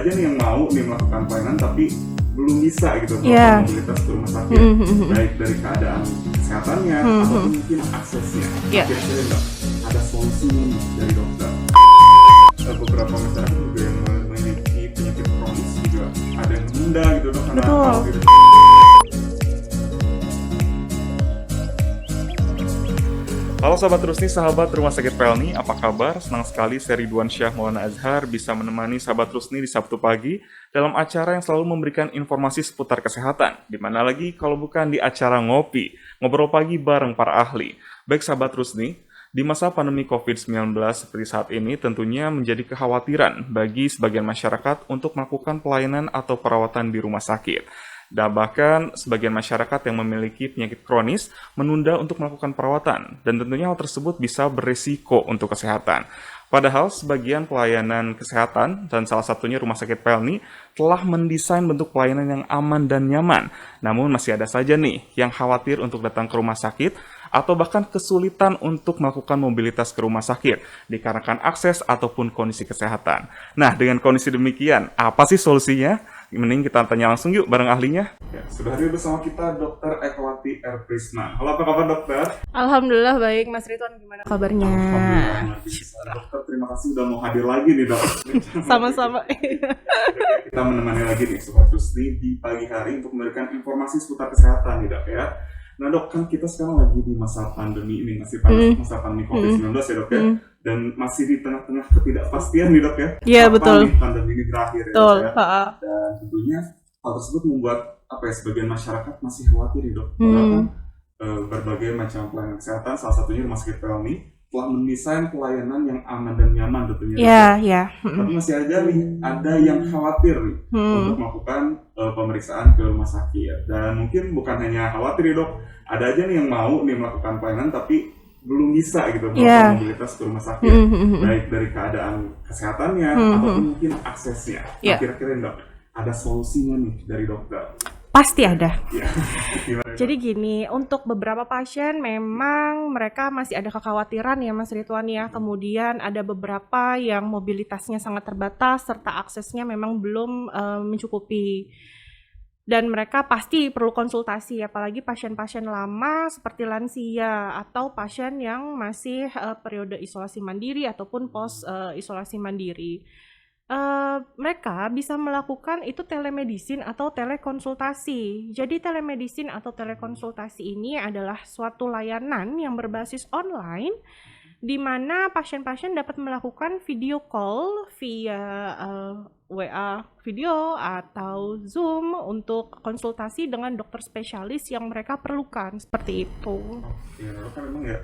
aja nih yang mau nih melakukan pelayanan tapi belum bisa gitu melakukan mobilitas ke rumah sakit, baik dari keadaan kesehatannya ataupun mungkin aksesnya. Kira-kira nggak ada solusinya nih dari dokter? Beberapa masyarakat juga yang memiliki penyakit kronis juga ada yang menunda gitu dok karena khawatir. Halo Sahabat Rusni, sahabat Rumah Sakit Pelni, apa kabar? Senang sekali saya Ridwan Syah Maulana Azhar bisa menemani Sahabat Rusni di Sabtu pagi dalam acara yang selalu memberikan informasi seputar kesehatan. Dimana lagi kalau bukan di acara ngopi, ngobrol pagi bareng para ahli. Baik Sahabat Rusni, di masa pandemi COVID-19 seperti saat ini tentunya menjadi kekhawatiran bagi sebagian masyarakat untuk melakukan pelayanan atau perawatan di rumah sakit. Dan bahkan sebagian masyarakat yang memiliki penyakit kronis menunda untuk melakukan perawatan dan tentunya hal tersebut bisa berisiko untuk kesehatan. Padahal sebagian pelayanan kesehatan dan salah satunya Rumah Sakit Pelni telah mendesain bentuk pelayanan yang aman dan nyaman. Namun masih ada saja nih yang khawatir untuk datang ke rumah sakit atau bahkan kesulitan untuk melakukan mobilitas ke rumah sakit dikarenakan akses ataupun kondisi kesehatan. Nah, dengan kondisi demikian, apa sih solusinya? Mending kita tanya langsung yuk bareng ahlinya. Ya, sudah hadir bersama kita Dr. Ekowati R. Prisna. Halo, apa kabar dokter? Alhamdulillah baik, Mas Ridwan gimana kabarnya? Alhamdulillah bisa. Dokter, terima kasih udah mau hadir lagi nih dok. Sama-sama. Kita menemani lagi nih Sobat Rusni di pagi hari untuk memberikan informasi seputar kesehatan nih dok ya. Nah dok, kan kita sekarang lagi di masa pandemi ini, masih masa pandemi COVID-19 ya dok ya. Dan masih di tengah-tengah ketidakpastian nih dok ya. Iya betul. Kapan pandemi ini berakhir ya dok ya. Dan tentunya hal tersebut membuat sebagian masyarakat masih khawatir nih dok. Karena berbagai macam pelayanan kesehatan, salah satunya Rumah Sakit Pelni telah mendesain pelayanan yang aman dan nyaman tentunya. Iya. Tapi masih ada yang khawatir nih untuk melakukan pemeriksaan ke rumah sakit. Dan mungkin bukan hanya khawatir ya dok, ada aja nih yang mau nih melakukan pelayanan tapi belum bisa gitu melakukan mobilitas ke rumah sakit, baik dari keadaan kesehatannya ataupun mungkin aksesnya. Nah, kira-kira dok, ada solusinya nih dari dokter? Pasti ada. Jadi gini, untuk beberapa pasien memang mereka masih ada kekhawatiran ya Mas Ridwan ya. Kemudian ada beberapa yang mobilitasnya sangat terbatas serta aksesnya memang belum mencukupi. Dan mereka pasti perlu konsultasi, apalagi pasien-pasien lama seperti lansia atau pasien yang masih periode isolasi mandiri ataupun pos isolasi mandiri. Mereka bisa melakukan itu telemedicine atau telekonsultasi. Jadi telemedicine atau telekonsultasi ini adalah suatu layanan yang berbasis online di mana pasien-pasien dapat melakukan video call via WA video atau Zoom untuk konsultasi dengan dokter spesialis yang mereka perlukan, seperti itu. Ya, kan memang ya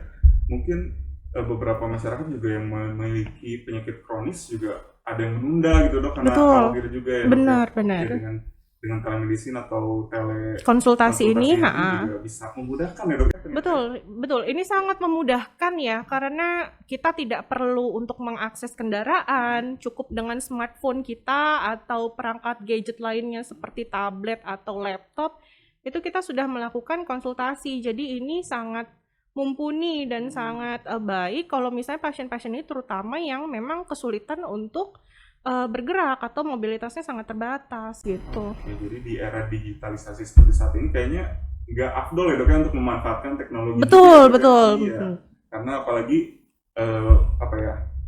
mungkin beberapa masyarakat juga yang memiliki penyakit kronis juga ada yang menunda gitu dok karena khawatir juga ya. Benar. Dengan telemedicine atau telekonsultasi ini juga bisa memudahkan ya dok. Betul. Ini sangat memudahkan ya karena kita tidak perlu untuk mengakses kendaraan, cukup dengan smartphone kita atau perangkat gadget lainnya seperti tablet atau laptop, itu kita sudah melakukan konsultasi. Jadi ini sangat mumpuni dan sangat baik kalau misalnya pasien-pasien ini terutama yang memang kesulitan untuk bergerak atau mobilitasnya sangat terbatas gitu. Oke, jadi di era digitalisasi seperti saat ini kayaknya nggak afdol ya dok ya untuk memanfaatkan teknologi. Betul. Iya. Karena apalagi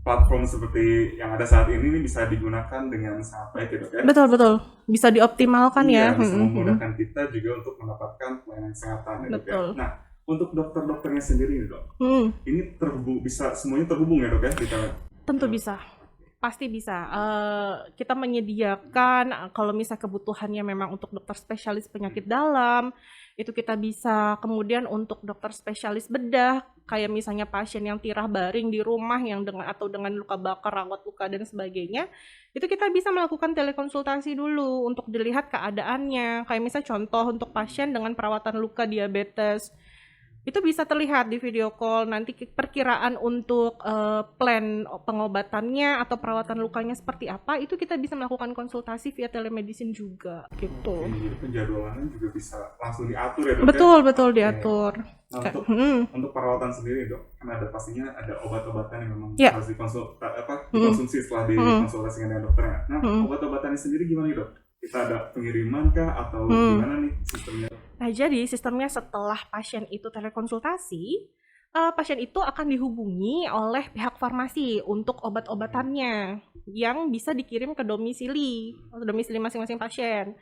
platform seperti yang ada saat ini bisa digunakan dengan sangat baik ya dok ya. Betul. Bisa dioptimalkan ya. Bisa memudahkan kita juga untuk mendapatkan pelayanan kesehatan ya dok ya. Nah, untuk dokter-dokternya sendiri nih dok, ini semuanya terhubung ya dok ya di Tentu bisa. Pasti bisa. Kita menyediakan kalau misalnya kebutuhannya memang untuk dokter spesialis penyakit dalam, itu kita bisa. Kemudian untuk dokter spesialis bedah, kayak misalnya pasien yang tirah baring di rumah dengan luka bakar, rawat luka dan sebagainya, itu kita bisa melakukan telekonsultasi dulu untuk dilihat keadaannya. Kayak misalnya contoh untuk pasien dengan perawatan luka diabetes, itu bisa terlihat di video call. Nanti perkiraan untuk plan pengobatannya atau perawatan lukanya seperti apa, itu kita bisa melakukan konsultasi via telemedicine juga gitu. Jadi penjadwalannya juga bisa langsung diatur ya dok? Betul diatur. Nah, Kak. untuk perawatan sendiri dok, kan ada pastinya ada obat-obatan yang memang Ya. harus dikonsumsi setelah dikonsultasikan dengan dokternya. Nah, obat-obatannya sendiri gimana nih dok? Kita ada pengiriman kah atau gimana nih sistemnya? Nah, jadi sistemnya setelah pasien itu telekonsultasi, pasien itu akan dihubungi oleh pihak farmasi untuk obat-obatannya yang bisa dikirim ke domisili masing-masing pasien.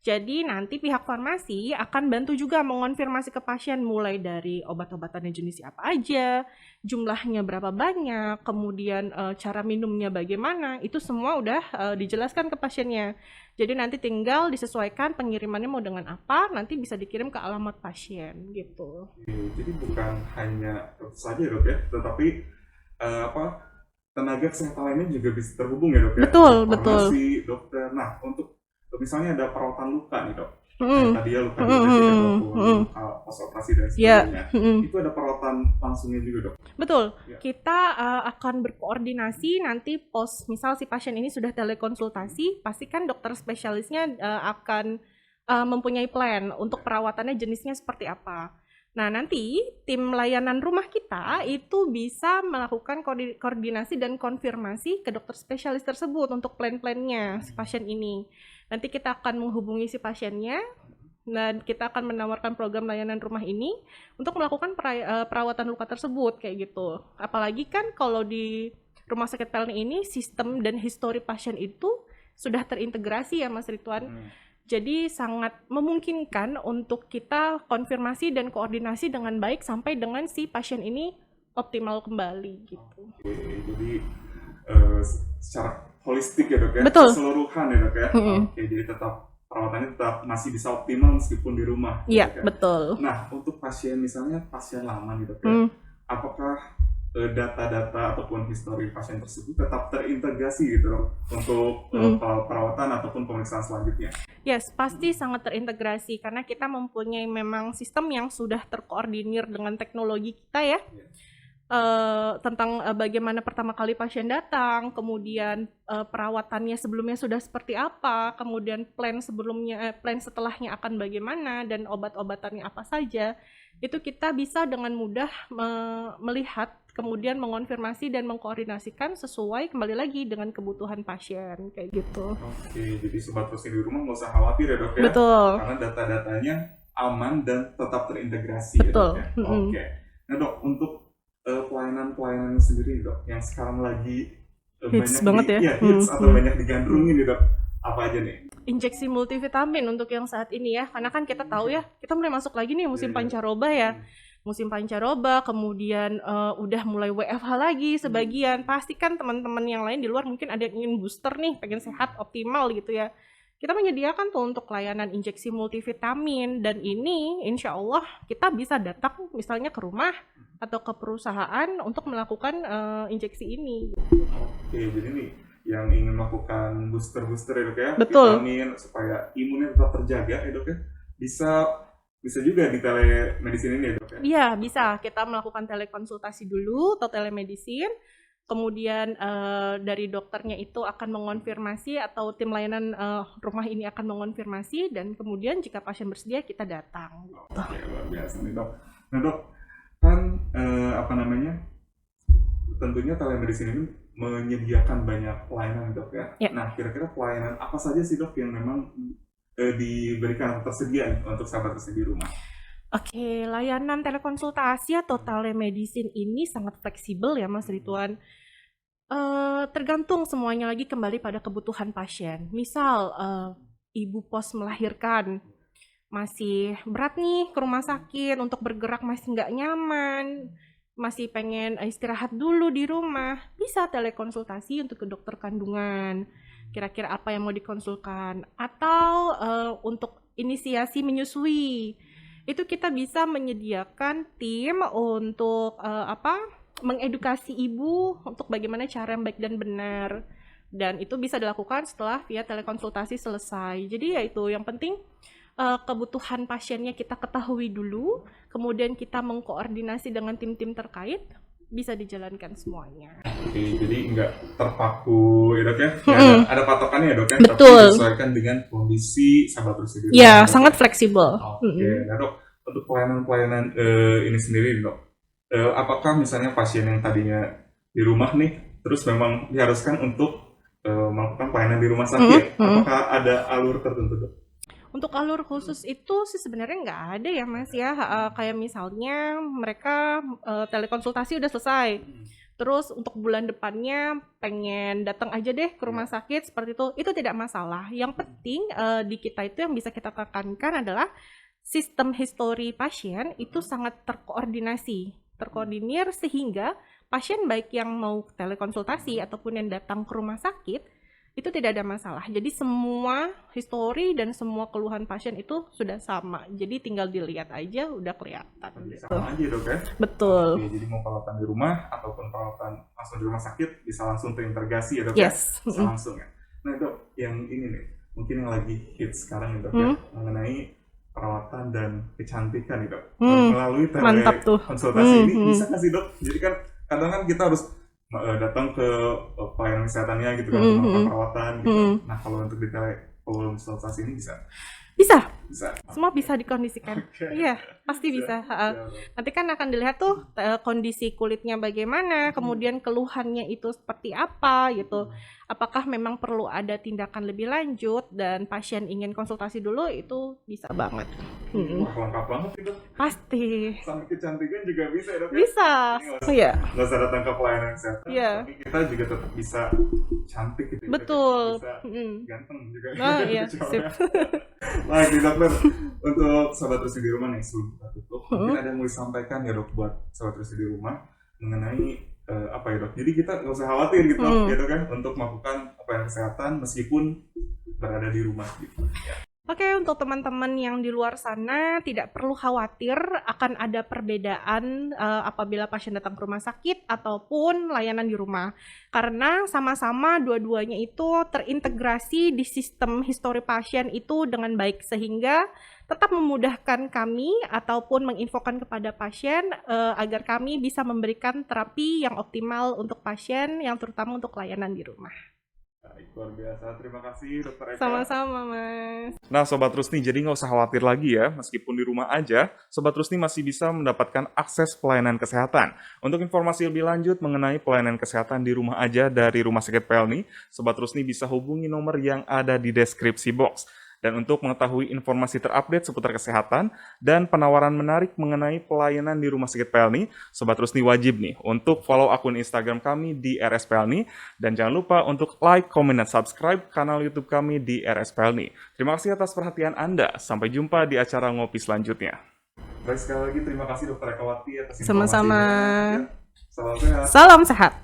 Jadi nanti pihak farmasi akan bantu juga mengonfirmasi ke pasien mulai dari obat-obatannya jenis apa aja, jumlahnya berapa banyak, kemudian cara minumnya bagaimana, itu semua udah dijelaskan ke pasiennya. Jadi nanti tinggal disesuaikan pengirimannya mau dengan apa, nanti bisa dikirim ke alamat pasien gitu. Jadi bukan hanya dokter saja dok ya, tetapi tenaga kesehatan lainnya juga bisa terhubung ya dok ya. Betul, Farmasi, dokter. Nah, untuk misalnya ada perawatan luka nih dok, tadi ya luka dioperasi ataupun pas operasi dan sebagainya, itu ada perawatan langsungnya juga dok. Betul, Ya. kita akan berkoordinasi nanti misal si pasien ini sudah telekonsultasi, pasti kan dokter spesialisnya akan mempunyai plan untuk perawatannya jenisnya seperti apa. Nah, nanti tim layanan rumah kita itu bisa melakukan koordinasi dan konfirmasi ke dokter spesialis tersebut untuk plan-plannya si pasien ini. Nanti kita akan menghubungi si pasiennya dan kita akan menawarkan program layanan rumah ini untuk melakukan perawatan luka tersebut kayak gitu. Apalagi kan kalau di Rumah Sakit Pelni ini sistem dan histori pasien itu sudah terintegrasi ya Mas Ridwan. Jadi sangat memungkinkan untuk kita konfirmasi dan koordinasi dengan baik sampai dengan si pasien ini optimal kembali gitu. Oke, jadi secara holistik ya dok ya, Betul. keseluruhan ya dok ya. Oke, jadi perawatannya tetap masih bisa optimal meskipun di rumah. Iya, dok ya. betul. Nah, untuk misalnya pasien lama nih dok ya, apakah data-data ataupun histori pasien tersebut tetap terintegrasi gitu dok untuk perawatan ataupun pemeriksaan selanjutnya? Yes, pasti sangat terintegrasi karena kita mempunyai memang sistem yang sudah terkoordinir dengan teknologi kita ya. Tentang bagaimana pertama kali pasien datang, kemudian perawatannya sebelumnya sudah seperti apa, kemudian plan setelahnya akan bagaimana dan obat-obatannya apa saja. Itu kita bisa dengan mudah melihat, kemudian mengonfirmasi dan mengkoordinasikan sesuai kembali lagi dengan kebutuhan pasien kayak gitu. Oke, jadi sobat terus di rumah nggak usah khawatir ya dok ya. Betul. Karena data-datanya aman dan tetap terintegrasi. Betul. Ya, dok ya. Oke. Nah dok, untuk pelayanan sendiri dok, yang sekarang lagi Hits banyak banget ya. hits atau banyak digandrungin nih dok, apa aja nih? Injeksi multivitamin untuk yang saat ini ya, karena kan kita tahu ya, kita mulai masuk lagi nih musim pancaroba ya. Musim pancaroba, kemudian udah mulai WFH lagi sebagian. Pasti kan teman-teman yang lain di luar mungkin ada yang ingin booster nih, pengen sehat optimal gitu ya. Kita menyediakan tuh untuk layanan injeksi multivitamin, dan ini insya Allah kita bisa datang misalnya ke rumah atau ke perusahaan untuk melakukan injeksi ini. Oke, jadi nih yang ingin melakukan booster ya dok ya, Betul. vitamin supaya imunnya tetap terjaga ya dok ya, bisa juga di telemedicine ini ya dok ya? Iya, bisa. Kita melakukan telekonsultasi dulu atau telemedicine. Kemudian dari dokternya itu akan mengonfirmasi atau tim layanan rumah ini akan mengonfirmasi, dan kemudian jika pasien bersedia kita datang. Oke, luar biasa nih dok. Nah dok, kan tentunya telemedicine ini menyediakan banyak pelayanan dok ya. Ya. Nah kira-kira pelayanan apa saja sih dok yang memang diberikan tersedia nih untuk sahabat tersedia di rumah? Oke, layanan telekonsultasi atau telemedicine ini sangat fleksibel ya Mas Ridwan. Tergantung semuanya lagi kembali pada kebutuhan pasien. Misal ibu pos melahirkan masih berat nih ke rumah sakit, untuk bergerak masih nggak nyaman, masih pengen istirahat dulu di rumah, bisa telekonsultasi untuk ke dokter kandungan. Kira-kira apa yang mau dikonsulkan, atau untuk inisiasi menyusui. Itu kita bisa menyediakan tim untuk mengedukasi ibu untuk bagaimana cara yang baik dan benar, dan itu bisa dilakukan setelah via telekonsultasi selesai. Jadi ya itu yang penting, kebutuhan pasiennya kita ketahui dulu, kemudian kita mengkoordinasi dengan tim-tim terkait, bisa dijalankan semuanya. Oke, jadi nggak terpaku ya dok ya? Ada patokannya ya dok ya? Betul. Tapi disesuaikan dengan kondisi sahabat tersedia. Ya, sangat fleksibel. Oke, nah dok, untuk pelayanan-pelayanan ini sendiri dok, apakah misalnya pasien yang tadinya di rumah nih, terus memang diharuskan untuk melakukan pelayanan di rumah sakit, apakah ada alur tertentu dok? Untuk alur khusus itu sih sebenarnya nggak ada ya Mas ya, kayak misalnya mereka, telekonsultasi udah selesai, terus untuk bulan depannya pengen datang aja deh ke rumah sakit seperti itu tidak masalah. Yang penting, di kita itu yang bisa kita tekankan adalah sistem histori pasien itu sangat terkoordinir sehingga pasien baik yang mau telekonsultasi ataupun yang datang ke rumah sakit itu tidak ada masalah. Jadi semua histori dan semua keluhan pasien itu sudah sama. Jadi tinggal dilihat aja udah kelihatan gitu. Sama aja dok ya? Betul. Oke, jadi mau perawatan di rumah ataupun perawatan langsung di rumah sakit bisa langsung terintegrasi ya dok Yes. ya? Bisa langsung ya. Nah dok, yang ini nih, mungkin yang lagi hits sekarang ya dok ya, mengenai perawatan dan kecantikan nih dok. Melalui Mantap tuh. telekonsultasi ini bisa nggak sih dok? Jadi kan kadang kan kita harus datang ke pelayanan kesehatannya gitu kan, melakukan perawatan gitu. Nah kalau untuk di telekonsultasi ini bisa? Bisa. Bisa. Semua bisa dikondisikan. Iya, pasti bisa. Nanti kan akan dilihat tuh kondisi kulitnya bagaimana, kemudian keluhannya itu seperti apa gitu. Apakah memang perlu ada tindakan lebih lanjut dan pasien ingin konsultasi dulu, itu bisa banget. Wah lengkap banget itu. Pasti. Sampai kecantikan juga bisa ya dok ya? Bisa. Iya. Nggak usah datang ke pelayanan kesehatan, Iya. tapi kita juga tetap bisa cantik gitu ya, Betul. bisa ganteng juga. Oh iya, Cowok. sip. Baik nih dokter, untuk sobat Rusi di rumah nih sebelum kita tutup, mungkin ada yang mau disampaikan ya dok buat sobat Rusi di rumah mengenai apa ya dok? Jadi kita nggak usah khawatir gitu gitu kan untuk melakukan pelayanan kesehatan meskipun berada di rumah gitu. Ya. Oke, untuk teman-teman yang di luar sana tidak perlu khawatir akan ada perbedaan apabila pasien datang ke rumah sakit ataupun layanan di rumah. Karena sama-sama dua-duanya itu terintegrasi di sistem histori pasien itu dengan baik sehingga tetap memudahkan kami ataupun menginfokan kepada pasien agar kami bisa memberikan terapi yang optimal untuk pasien yang terutama untuk layanan di rumah. Baik, luar biasa. Terima kasih dokter Eka. Sama-sama, Mas. Nah, Sobat Rusni, jadi nggak usah khawatir lagi ya. Meskipun di rumah aja, Sobat Rusni masih bisa mendapatkan akses pelayanan kesehatan. Untuk informasi lebih lanjut mengenai pelayanan kesehatan di rumah aja dari Rumah Sakit Pelni, Sobat Rusni bisa hubungi nomor yang ada di deskripsi box. Dan untuk mengetahui informasi terupdate seputar kesehatan dan penawaran menarik mengenai pelayanan di Rumah Sakit Pelni, Sobat Rusni wajib nih untuk follow akun Instagram kami di RS Pelni. Dan jangan lupa untuk like, comment, dan subscribe kanal YouTube kami di RS Pelni. Terima kasih atas perhatian Anda. Sampai jumpa di acara ngopi selanjutnya. Baik, sekali lagi terima kasih Dr. Ekawati atas informasinya. Sama-sama. Salam sehat. Salam sehat.